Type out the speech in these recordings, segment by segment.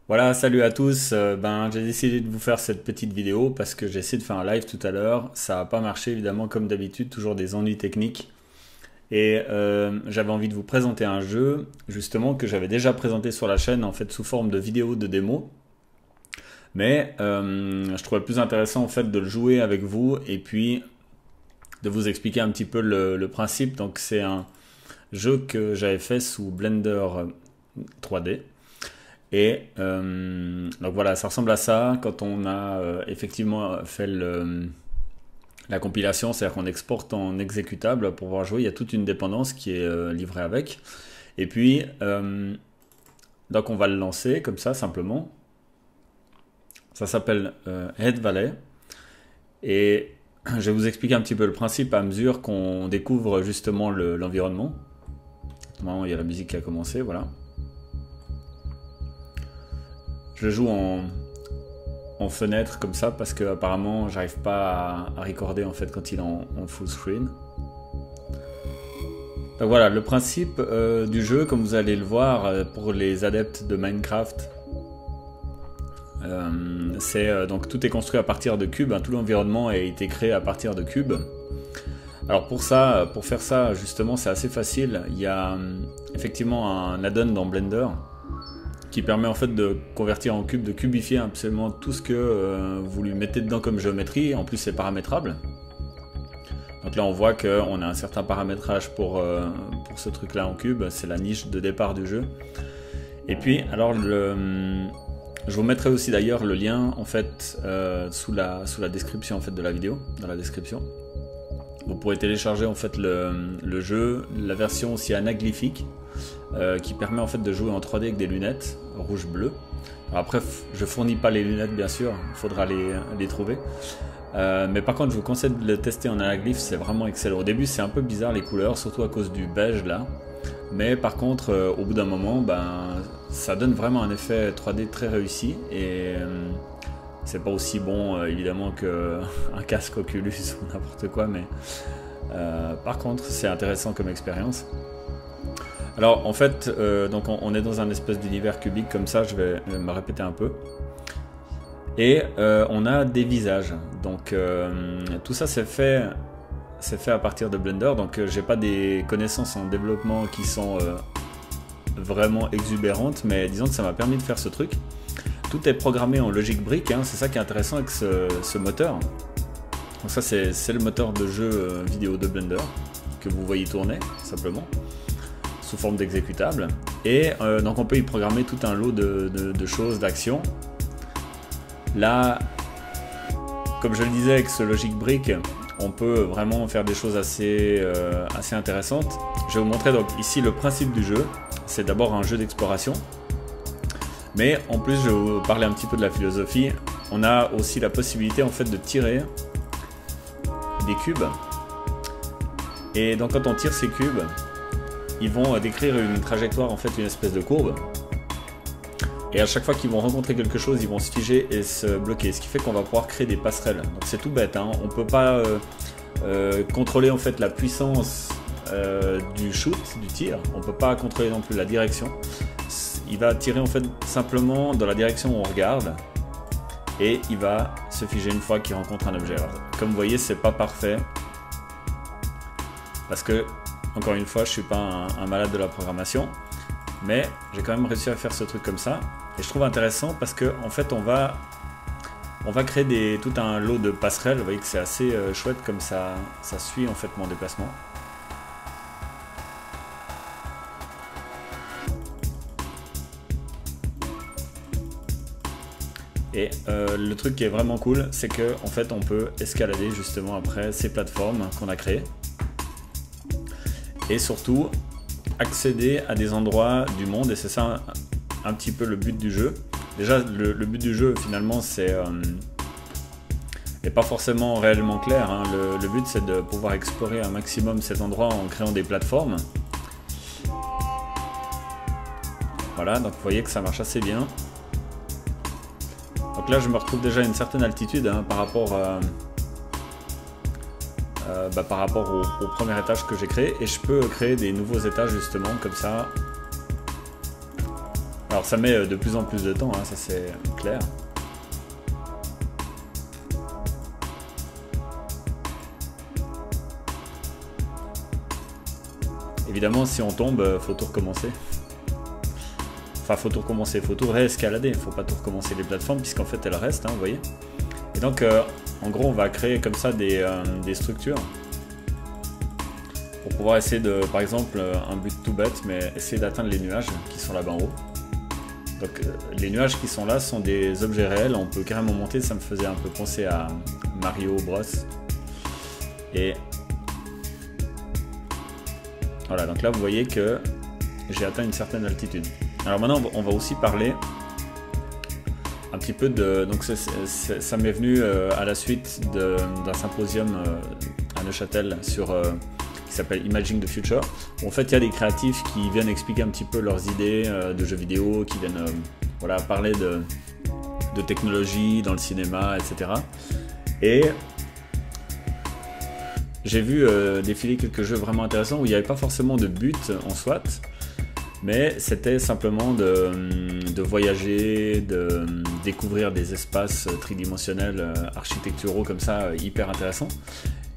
Voilà, salut à tous. J'ai décidé de vous faire cette petite vidéo parce que j'ai essayé de faire un live tout à l'heure. Ça n'a pas marché évidemment comme d'habitude, toujours des ennuis techniques. Et j'avais envie de vous présenter un jeu justement que j'avais déjà présenté sur la chaîne en fait sous forme de vidéo de démo. Mais je trouvais plus intéressant en fait de le jouer avec vous et puis de vous expliquer un petit peu le principe. Donc c'est un jeu que j'avais fait sous Blender 3D. Et donc voilà, ça ressemble à ça quand on a effectivement fait la compilation, c'est-à-dire qu'on exporte en exécutable pour pouvoir jouer. Il y a toute une dépendance qui est livrée avec. Et puis, donc on va le lancer comme ça simplement. Ça s'appelle Head Valley. Et je vais vous expliquer un petit peu le principe à mesure qu'on découvre justement l'environnement. Maintenant, il y a la musique qui a commencé, voilà. Je joue en fenêtre comme ça parce que apparemment j'arrive pas à recorder en fait quand il est en full screen. Donc voilà, le principe du jeu, comme vous allez le voir pour les adeptes de Minecraft, c'est donc tout est construit à partir de cubes, hein, tout l'environnement a été créé à partir de cubes. Alors pour faire ça justement c'est assez facile, il y a effectivement un add-on dans Blender qui permet en fait de convertir en cube, de cubifier absolument tout ce que vous lui mettez dedans comme géométrie. En plus c'est paramétrable. Donc là on voit qu'on a un certain paramétrage pour ce truc là en cube, c'est la niche de départ du jeu. Et puis alors je vous mettrai aussi d'ailleurs le lien en fait sous la description en fait de la vidéo, dans la description. Vous pourrez télécharger en fait le jeu, la version aussi anaglyphique qui permet en fait de jouer en 3D avec des lunettes rouge-bleu. Après, je fournis pas les lunettes bien sûr, il faudra les trouver. Mais par contre, je vous conseille de le tester en anaglyphe, c'est vraiment excellent. Au début, c'est un peu bizarre les couleurs, surtout à cause du beige là. Mais par contre, au bout d'un moment, ça donne vraiment un effet 3D très réussi et c'est pas aussi bon évidemment qu'un casque Oculus ou n'importe quoi, mais par contre, c'est intéressant comme expérience. Alors en fait, donc on est dans un espèce d'univers cubique comme ça, je vais me répéter un peu. Et on a des visages. Donc tout ça c'est fait à partir de Blender. Donc j'ai pas des connaissances en développement qui sont vraiment exubérantes, mais disons que ça m'a permis de faire ce truc. Tout est programmé en Logic Brick, hein, c'est ça qui est intéressant avec ce moteur. Donc ça c'est le moteur de jeu vidéo de Blender que vous voyez tourner simplement sous forme d'exécutable, et donc on peut y programmer tout un lot de choses, d'actions. Là, comme je le disais avec ce Logic Brick, on peut vraiment faire des choses assez intéressantes. Je vais vous montrer donc ici le principe du jeu. C'est d'abord un jeu d'exploration, mais en plus je vais vous parler un petit peu de la philosophie. On a aussi la possibilité en fait de tirer des cubes, et donc quand on tire ces cubes, ils vont décrire une trajectoire, en fait une espèce de courbe. Et à chaque fois qu'ils vont rencontrer quelque chose, ils vont se figer et se bloquer. Ce qui fait qu'on va pouvoir créer des passerelles. Donc c'est tout bête, hein. On ne peut pas contrôler en fait la puissance du shoot, du tir. On ne peut pas contrôler non plus la direction. Il va tirer en fait simplement dans la direction où on regarde. Et il va se figer une fois qu'il rencontre un objet. Alors, comme vous voyez, c'est pas parfait. Parce que encore une fois, je suis pas un malade de la programmation, mais j'ai quand même réussi à faire ce truc comme ça. Et je trouve intéressant parce que en fait, on va créer tout un lot de passerelles. Vous voyez que c'est assez chouette comme ça suit en fait mon déplacement. Et le truc qui est vraiment cool, c'est que en fait, on peut escalader justement après ces plateformes qu'on a créées. Et surtout accéder à des endroits du monde, et c'est ça un petit peu le but du jeu. Déjà le but du jeu finalement n'est pas forcément réellement clair, hein. Le but c'est de pouvoir explorer un maximum cet endroit en créant des plateformes. Voilà, donc vous voyez que ça marche assez bien. Donc là je me retrouve déjà à une certaine altitude, hein, par rapport au premier étage que j'ai créé, et je peux créer des nouveaux étages justement comme ça. Alors ça met de plus en plus de temps, hein, ça c'est clair. Évidemment, si on tombe, faut tout recommencer. Enfin, faut tout recommencer, faut tout réescalader, faut pas tout recommencer les plateformes, puisqu'en fait elles restent, hein, vous voyez. Et donc, en gros, on va créer comme ça des structures pour pouvoir essayer de, par exemple, un but tout bête, mais essayer d'atteindre les nuages qui sont là-bas en haut. Donc, les nuages qui sont là sont des objets réels, on peut carrément monter, ça me faisait un peu penser à Mario Bros. Et voilà, donc là vous voyez que j'ai atteint une certaine altitude. Alors maintenant on va aussi parler un petit peu de... Donc ça m'est venu à la suite d'un symposium à Neuchâtel sur, qui s'appelle Imaging the Future. Où en fait il y a des créatifs qui viennent expliquer un petit peu leurs idées de jeux vidéo, qui viennent voilà, parler de technologie dans le cinéma, etc. Et j'ai vu défiler quelques jeux vraiment intéressants où il n'y avait pas forcément de but en soi, mais c'était simplement de voyager, de découvrir des espaces tridimensionnels, architecturaux comme ça, hyper intéressants.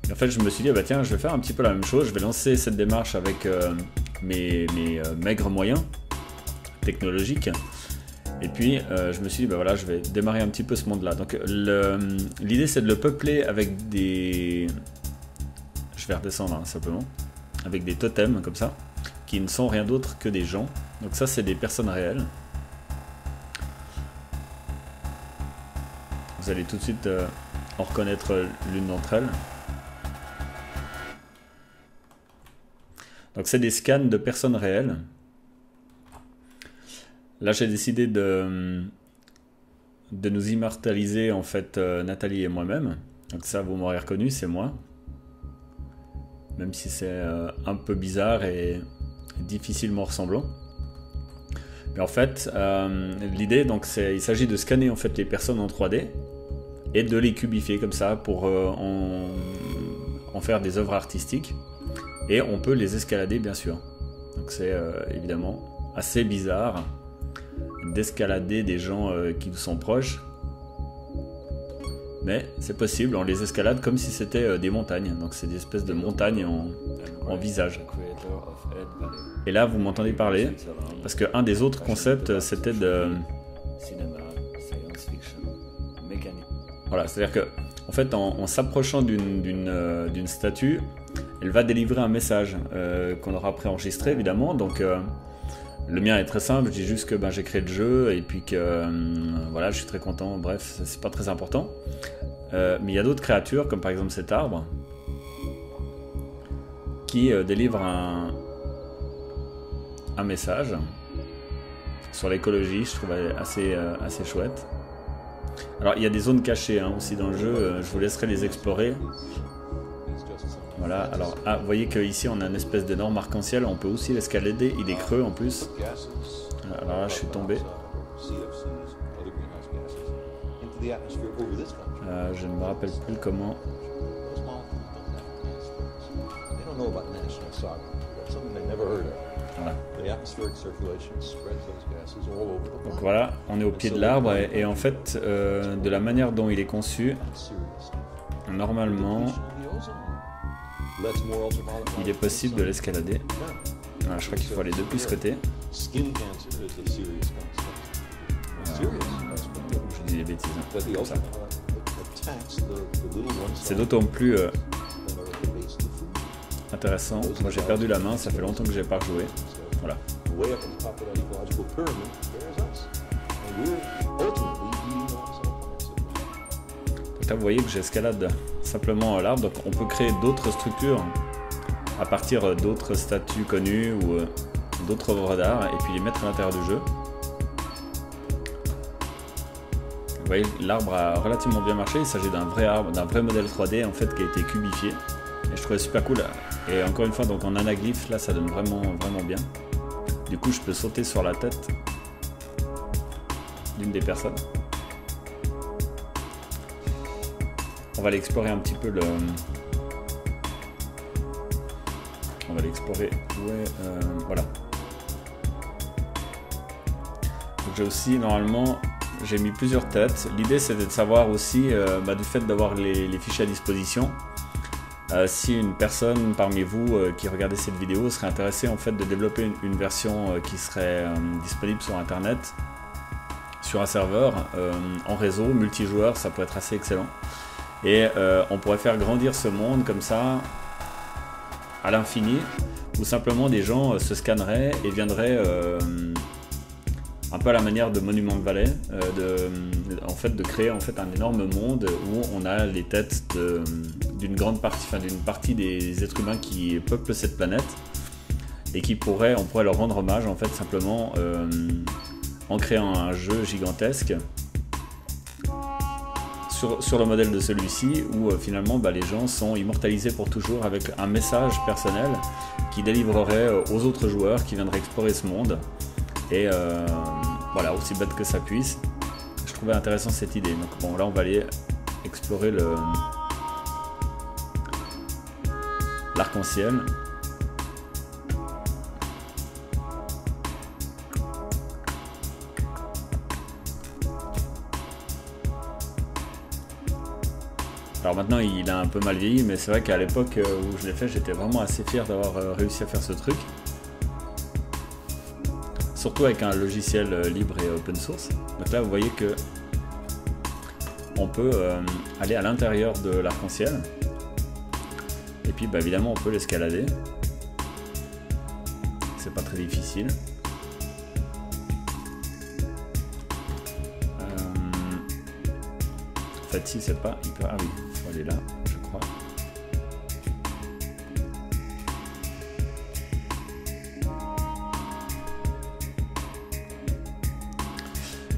Et en fait, je me suis dit, bah tiens, je vais faire un petit peu la même chose, je vais lancer cette démarche avec mes maigres moyens technologiques. Et puis, je me suis dit, bah voilà, je vais démarrer un petit peu ce monde-là. Donc, l'idée, c'est de le peupler avec des... Je vais redescendre hein, simplement, avec des totems comme ça, qui ne sont rien d'autre que des gens. Donc ça c'est des personnes réelles. Vous allez tout de suite en reconnaître l'une d'entre elles. Donc c'est des scans de personnes réelles. Là j'ai décidé de nous immortaliser en fait Nathalie et moi-même. Donc ça vous m'aurez reconnu, c'est moi. Même si c'est un peu bizarre et difficilement ressemblant. Mais en fait, l'idée, donc, il s'agit de scanner en fait les personnes en 3D et de les cubifier comme ça pour en faire des œuvres artistiques. Et on peut les escalader, bien sûr. Donc c'est évidemment assez bizarre d'escalader des gens qui nous sont proches. Mais c'est possible, on les escalade comme si c'était des montagnes. Donc c'est des espèces de montagnes en visage. Et là vous m'entendez parler, parce qu'un des autres concepts c'était de... Voilà, c'est-à-dire que en fait en s'approchant d'une statue, elle va délivrer un message qu'on aura préenregistré évidemment. Donc le mien est très simple, je dis juste que j'ai créé le jeu et puis que voilà, je suis très content, bref, c'est pas très important. Mais il y a d'autres créatures, comme par exemple cet arbre, qui délivre un message sur l'écologie, je trouve assez chouette. Alors il y a des zones cachées hein, aussi dans le jeu, je vous laisserai les explorer. Voilà, alors vous voyez qu'ici on a une espèce d'énorme arc-en-ciel, on peut aussi l'escalader, il est creux en plus. Alors là je suis tombé. Je ne me rappelle plus comment. Voilà. Donc voilà, on est au pied de l'arbre et en fait, de la manière dont il est conçu, normalement, il est possible de l'escalader. Voilà, je crois qu'il faut aller depuis ce côté. Je dis des bêtises, hein, comme ça. C'est d'autant plus intéressant. Moi j'ai perdu la main, ça fait longtemps que j'ai pas rejoué. Voilà. Donc là vous voyez que j'escalade simplement l'arbre, donc on peut créer d'autres structures à partir d'autres statues connues ou d'autres œuvres d'art et puis les mettre à l'intérieur du jeu. Vous voyez, l'arbre a relativement bien marché, il s'agit d'un vrai arbre, d'un vrai modèle 3D en fait qui a été cubifié. Et je trouvais super cool. Et encore une fois, donc en anaglyphe, là ça donne vraiment bien. Du coup, je peux sauter sur la tête d'une des personnes. On va aller explorer un petit peu le... On va aller explorer... Ouais, voilà. j'ai aussi normalement, j'ai mis plusieurs têtes. L'idée c'était de savoir aussi, du fait d'avoir les fichiers à disposition, si une personne parmi vous qui regardait cette vidéo serait intéressée en fait de développer une version qui serait disponible sur internet, sur un serveur, en réseau, multijoueur, ça pourrait être assez excellent. Et on pourrait faire grandir ce monde comme ça à l'infini, où simplement des gens se scanneraient et viendraient un peu à la manière de Monument de Valley, de créer en fait un énorme monde où on a les têtes d'une grande partie, d'une partie des êtres humains qui peuplent cette planète et on pourrait leur rendre hommage en fait simplement en créant un jeu gigantesque sur le modèle de celui-ci où finalement les gens sont immortalisés pour toujours avec un message personnel qui délivrerait aux autres joueurs qui viendraient explorer ce monde. Et voilà, aussi bête que ça puisse, je trouvais intéressant cette idée. Donc bon, là on va aller explorer l'arc-en-ciel. Alors maintenant il a un peu mal vieilli, mais c'est vrai qu'à l'époque où je l'ai fait, j'étais vraiment assez fier d'avoir réussi à faire ce truc. Surtout avec un logiciel libre et open source. Donc là vous voyez que on peut aller à l'intérieur de l'arc-en-ciel. Et puis évidemment on peut l'escalader. C'est pas très difficile. En fait si c'est pas hyper... Ah oui, il faut aller là, je crois.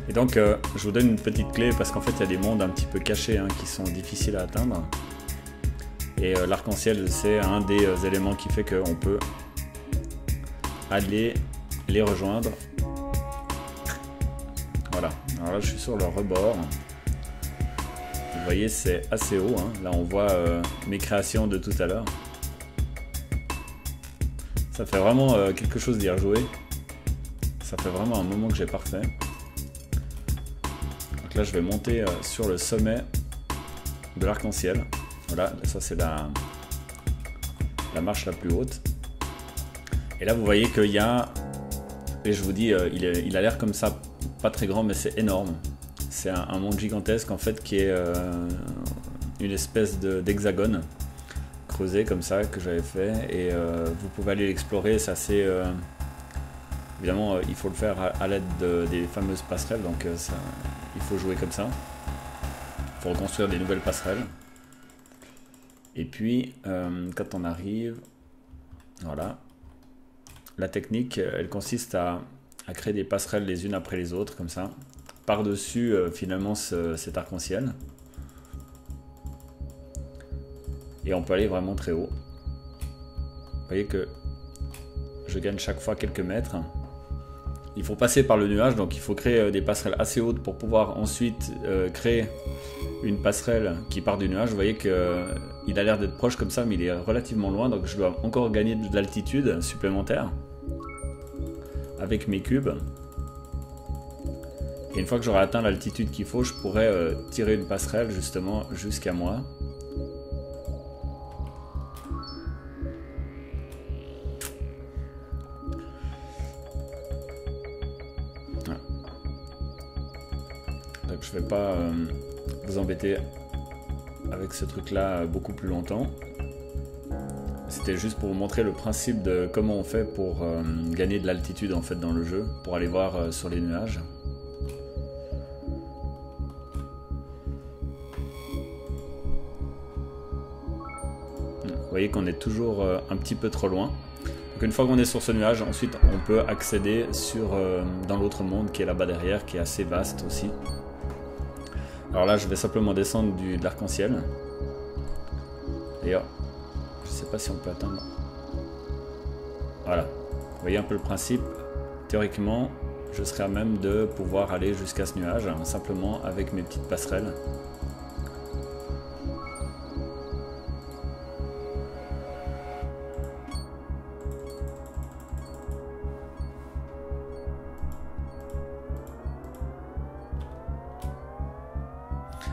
Et donc je vous donne une petite clé parce qu'en fait il y a des mondes un petit peu cachés qui sont difficiles à atteindre. Et l'arc-en-ciel c'est un des éléments qui fait qu'on peut aller les rejoindre. Voilà, alors là je suis sur le rebord. Vous voyez c'est assez haut, là on voit mes créations de tout à l'heure. Ça fait vraiment quelque chose d'y rejouer. Ça fait vraiment un moment que j'ai parfait. Donc là je vais monter sur le sommet de l'arc-en-ciel. Voilà, ça c'est la marche la plus haute. Et là vous voyez qu'il y a, et je vous dis, il a l'air comme ça, pas très grand mais c'est énorme. C'est un monde gigantesque en fait qui est une espèce d'hexagone creusé comme ça que j'avais fait. Et vous pouvez aller l'explorer, c'est assez... évidemment il faut le faire à l'aide des fameuses passerelles, donc il faut jouer comme ça. Il faut reconstruire des nouvelles passerelles. Et puis quand on arrive, voilà, la technique elle consiste à créer des passerelles les unes après les autres comme ça, par-dessus finalement cet arc-en-ciel. Et on peut aller vraiment très haut. Vous voyez que je gagne chaque fois quelques mètres. Il faut passer par le nuage, donc il faut créer des passerelles assez hautes pour pouvoir ensuite créer une passerelle qui part du nuage. Vous voyez qu'il a l'air d'être proche comme ça, mais il est relativement loin, donc je dois encore gagner de l'altitude supplémentaire avec mes cubes. Et une fois que j'aurai atteint l'altitude qu'il faut, je pourrai tirer une passerelle justement jusqu'à moi. Voilà. Donc je ne vais pas vous embêter avec ce truc là beaucoup plus longtemps. C'était juste pour vous montrer le principe de comment on fait pour gagner de l'altitude en fait dans le jeu, pour aller voir sur les nuages. Vous voyez qu'on est toujours un petit peu trop loin. Donc une fois qu'on est sur ce nuage, ensuite on peut accéder dans l'autre monde qui est là-bas derrière, qui est assez vaste aussi. Alors là je vais simplement descendre de l'arc-en-ciel. D'ailleurs, je ne sais pas si on peut atteindre. Voilà, vous voyez un peu le principe. Théoriquement, je serais à même de pouvoir aller jusqu'à ce nuage, simplement avec mes petites passerelles.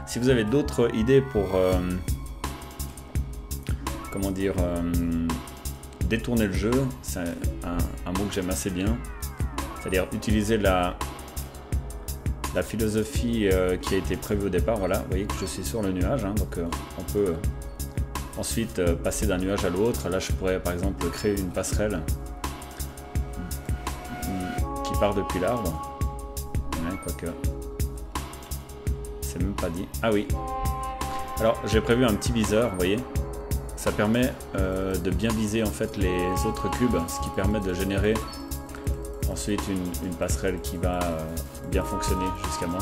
Si vous avez d'autres idées pour comment dire détourner le jeu, c'est un mot que j'aime assez bien, c'est-à-dire utiliser la philosophie qui a été prévue au départ. Voilà, vous voyez que je suis sur le nuage, hein, donc on peut ensuite passer d'un nuage à l'autre. Là je pourrais par exemple créer une passerelle qui part depuis l'arbre, ouais, quoique c'est même pas dit. Ah oui, alors j'ai prévu un petit viseur, vous voyez, ça permet de bien viser en fait les autres cubes, ce qui permet de générer ensuite une passerelle qui va bien fonctionner jusqu'à moi.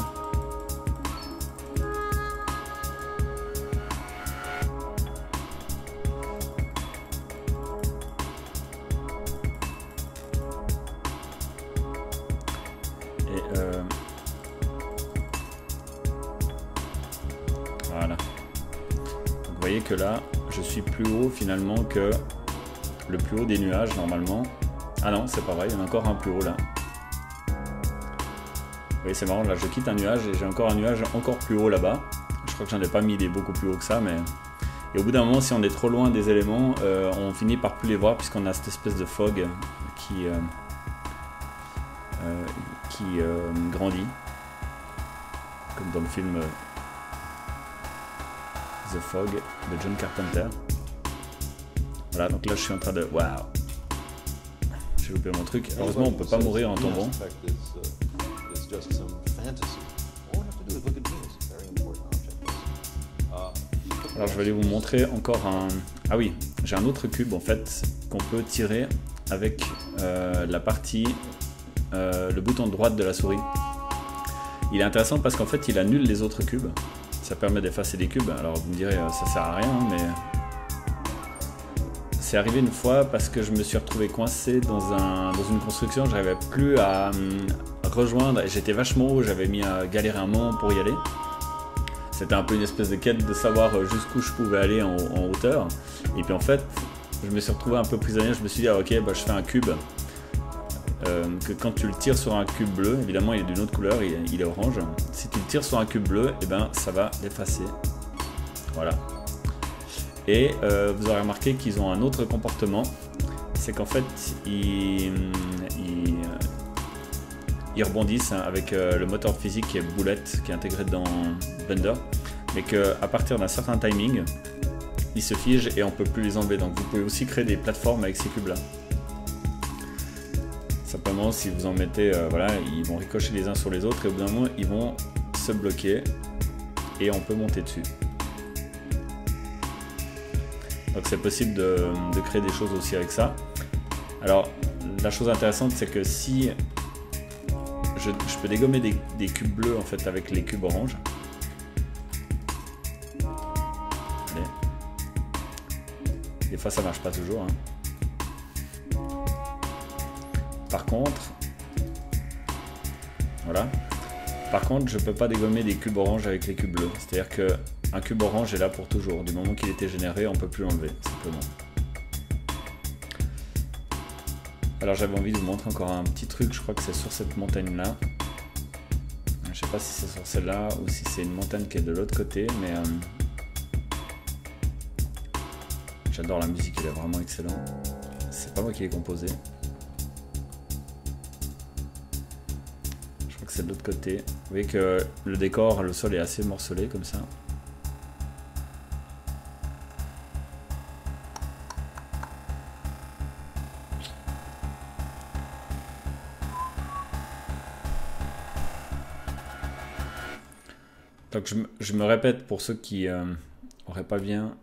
Et voilà. Donc, vous voyez que là, je suis plus haut finalement que le plus haut des nuages normalement. Ah non, c'est pas vrai, il y en a encore un plus haut là. Vous voyez, c'est marrant, là je quitte un nuage et j'ai encore un nuage encore plus haut là-bas. Je crois que j'en ai pas mis des beaucoup plus haut que ça, mais... Et au bout d'un moment, si on est trop loin des éléments, on finit par plus les voir puisqu'on a cette espèce de fog qui grandit. Comme dans le film The Fog de John Carpenter. Voilà, donc là je suis en train de... Waouh! J'ai loupé mon truc. Heureusement, on peut pas mourir en tombant. Alors je vais aller vous montrer encore un... Ah oui, j'ai un autre cube en fait qu'on peut tirer avec la partie, le bouton droite de la souris. Il est intéressant parce qu'en fait il annule les autres cubes. Ça permet d'effacer des cubes. Alors vous me direz ça sert à rien, mais... C'est arrivé une fois parce que je me suis retrouvé coincé dans une construction, j'arrivais plus à rejoindre, et j'étais vachement haut, j'avais mis à galérer un moment pour y aller. C'était un peu une espèce de quête de savoir jusqu'où je pouvais aller en hauteur. Et puis en fait, je me suis retrouvé un peu prisonnier, je me suis dit ah, ok, bah, je fais un cube. Que quand tu le tires sur un cube bleu, évidemment il est d'une autre couleur, il est orange. Si tu le tires sur un cube bleu, et ben ça va l'effacer. Voilà. Et vous aurez remarqué qu'ils ont un autre comportement, c'est qu'en fait ils rebondissent avec le moteur physique qui est Bullet, qui est intégré dans Blender, mais qu'à partir d'un certain timing, ils se figent et on ne peut plus les enlever. Donc vous pouvez aussi créer des plateformes avec ces cubes là. Simplement si vous en mettez, voilà, ils vont ricocher les uns sur les autres et au bout d'un moment ils vont se bloquer et on peut monter dessus. Donc c'est possible de créer des choses aussi avec ça. Alors la chose intéressante c'est que si je peux dégommer des cubes bleus en fait avec les cubes oranges. Allez. Des fois ça marche pas toujours. Hein. Par contre, voilà. Par contre je peux pas dégommer des cubes oranges avec les cubes bleus. C'est-à-dire que un cube orange est là pour toujours. Du moment qu'il était généré, on ne peut plus l'enlever, simplement. Alors j'avais envie de vous montrer encore un petit truc, je crois que c'est sur cette montagne-là. Je sais pas si c'est sur celle-là ou si c'est une montagne qui est de l'autre côté, mais j'adore la musique, elle est vraiment excellente. C'est pas moi qui l'ai composée. Je crois que c'est de l'autre côté. Vous voyez que le décor, le sol est assez morcelé comme ça. Donc je me répète pour ceux qui n'auraient pas bien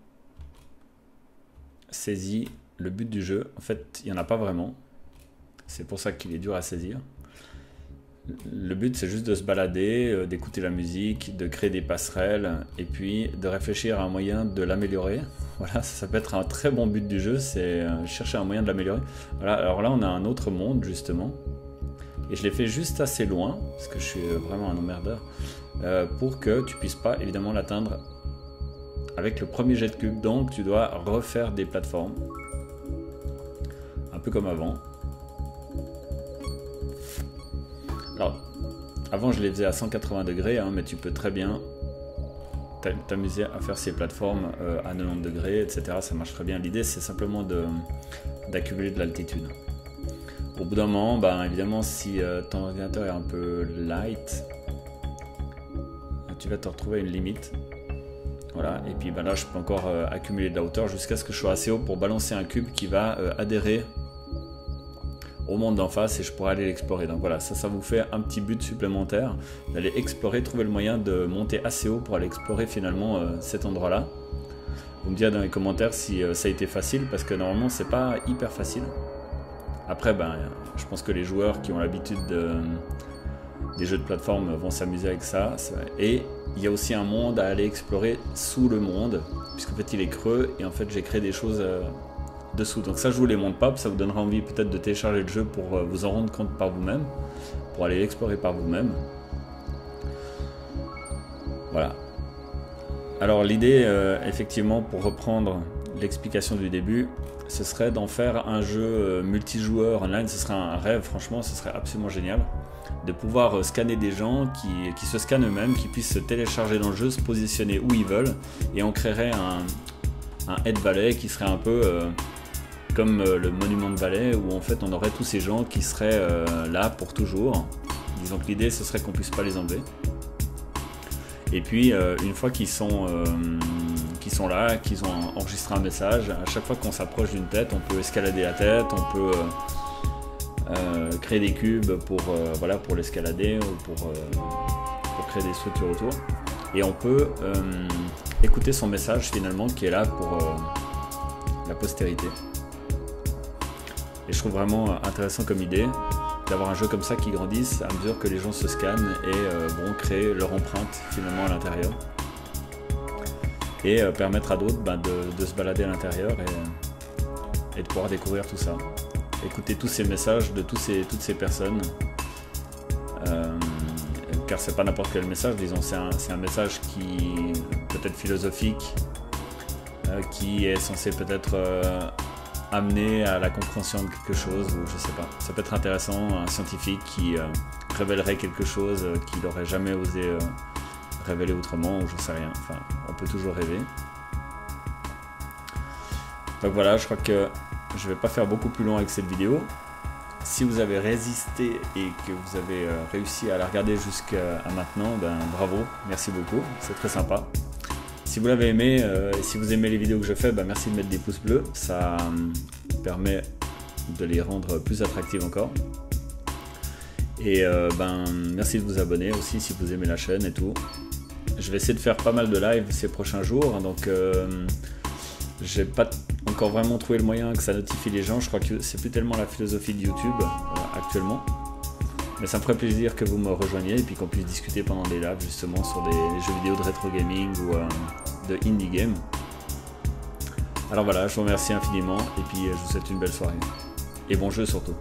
saisi le but du jeu. En fait, il n'y en a pas vraiment. C'est pour ça qu'il est dur à saisir. Le but, c'est juste de se balader, d'écouter la musique, de créer des passerelles et puis de réfléchir à un moyen de l'améliorer. Voilà, ça peut être un très bon but du jeu, c'est chercher un moyen de l'améliorer. Voilà, alors là, on a un autre monde, justement. Et je l'ai fait juste assez loin, parce que je suis vraiment un emmerdeur, pour que tu puisses pas évidemment l'atteindre avec le premier jet de cube. Donc tu dois refaire des plateformes, un peu comme avant. Alors, avant je les faisais à 180 degrés, hein, mais tu peux très bien t'amuser à faire ces plateformes à 90 degrés, etc. Ça marche très bien. L'idée, c'est simplement d'accumuler de l'altitude. Au bout d'un moment, ben, évidemment, si ton ordinateur est un peu light, tu vas te retrouver à une limite. Voilà, et puis ben là, je peux encore accumuler de la hauteur jusqu'à ce que je sois assez haut pour balancer un cube qui va adhérer au monde d'en face et je pourrais aller l'explorer. Donc voilà, ça vous fait un petit but supplémentaire d'aller explorer, trouver le moyen de monter assez haut pour aller explorer finalement cet endroit-là. Vous me direz dans les commentaires si ça a été facile, parce que normalement c'est pas hyper facile. Après, ben, je pense que les joueurs qui ont l'habitude des jeux de plateforme vont s'amuser avec ça. Et il y a aussi un monde à aller explorer sous le monde, puisqu'en fait il est creux et en fait j'ai créé des choses dessous. Donc ça, je vous les montre pas, ça vous donnera envie peut-être de télécharger le jeu pour vous en rendre compte par vous-même, pour aller l'explorer par vous-même. Voilà. Alors l'idée, effectivement, pour reprendre l'explication du début, ce serait d'en faire un jeu multijoueur online. Ce serait un rêve, franchement, ce serait absolument génial. De pouvoir scanner des gens qui se scannent eux-mêmes, qui puissent se télécharger dans le jeu, se positionner où ils veulent, et on créerait un Head Valley qui serait un peu comme le monument de Valley, où en fait on aurait tous ces gens qui seraient là pour toujours. Disons que l'idée, ce serait qu'on puisse pas les enlever. Et puis une fois qu'ils sont là, qu'ils ont enregistré un message, à chaque fois qu'on s'approche d'une tête, on peut escalader la tête, on peut créer des cubes pour l'escalader ou pour créer des structures autour. Et on peut écouter son message finalement qui est là pour la postérité. Et je trouve vraiment intéressant comme idée d'avoir un jeu comme ça qui grandisse à mesure que les gens se scannent et vont créer leur empreinte finalement à l'intérieur. Et permettre à d'autres de se balader à l'intérieur et de pouvoir découvrir tout ça. Écouter tous ces messages de toutes ces personnes. Car c'est pas n'importe quel message, disons, c'est un message qui peut-être philosophique, qui est censé peut-être amener à la compréhension de quelque chose, ou je sais pas. Ça peut être intéressant, un scientifique qui révélerait quelque chose qu'il n'aurait jamais osé révéler autrement, ou je sais rien. Enfin, on peut toujours rêver. Donc voilà, je crois que je vais pas faire beaucoup plus long avec cette vidéo. Si vous avez résisté et que vous avez réussi à la regarder jusqu'à maintenant, ben bravo, merci beaucoup, c'est très sympa. Si vous l'avez aimé, et si vous aimez les vidéos que je fais, ben merci de mettre des pouces bleus, ça permet de les rendre plus attractives encore. Et merci de vous abonner aussi si vous aimez la chaîne et tout. Je vais essayer de faire pas mal de live ces prochains jours, donc j'ai pas encore vraiment trouvé le moyen que ça notifie les gens. Je crois que c'est plus tellement la philosophie de YouTube actuellement. Mais ça me ferait plaisir que vous me rejoigniez et puis qu'on puisse discuter pendant des lives justement sur des jeux vidéo de rétro gaming ou de indie game. Alors voilà, je vous remercie infiniment et puis je vous souhaite une belle soirée. Et bon jeu surtout.